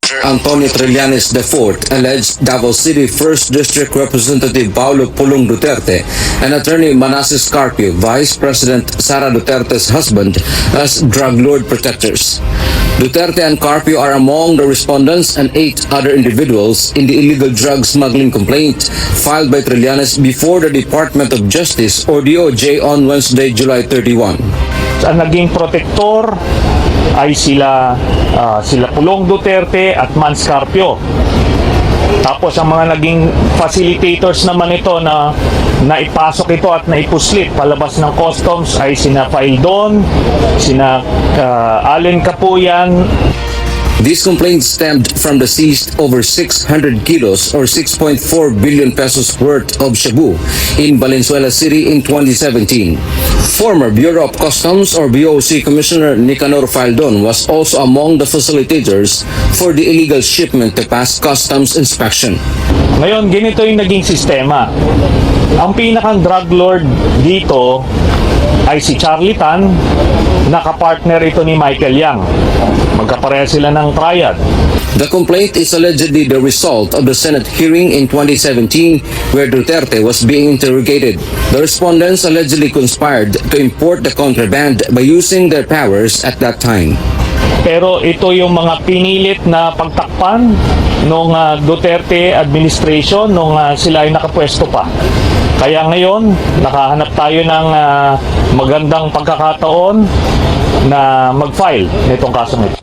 Antonio Trillanes IV alleged Davao City 1st District Representative Paulo Pulong Duterte and attorney Manasseh Carpio, Vice President Sara Duterte's husband, as drug lord protectors. Duterte and Carpio are among the respondents and 8 other individuals in the illegal drug smuggling complaint filed by Trillanes before the Department of Justice or DOJ on Wednesday, July 31. Ang naging protektor ay sila Pulong Duterte at Mans Carpio. Tapos ang mga naging facilitators naman ito na naipasok ito at naipuslit palabas ng customs ay sina Faildon, sina Allen Capuyan. These complaints stemmed from the seized over 600 kilos or 6.4 billion pesos worth of shabu in Valenzuela City in 2017. Former Bureau of Customs or BOC Commissioner Nicanor Faildon was also among the facilitators for the illegal shipment to pass customs inspection. Ngayon, ganito yung naging sistema. Ang pinakang drug lord dito ay si Charlie Tan, nakapartner ito ni Michael Yang. Magkapareha sila ng triad. The complaint is allegedly the result of the Senate hearing in 2017 where Duterte was being interrogated. The respondents allegedly conspired to import the contraband by using their powers at that time. Pero ito yung mga pinilit na pagtakpan nung Duterte administration nung sila ay nakapwesto pa. Kaya ngayon, nakahanap tayo ng magandang pagkakataon na mag-file nitong kasong ito.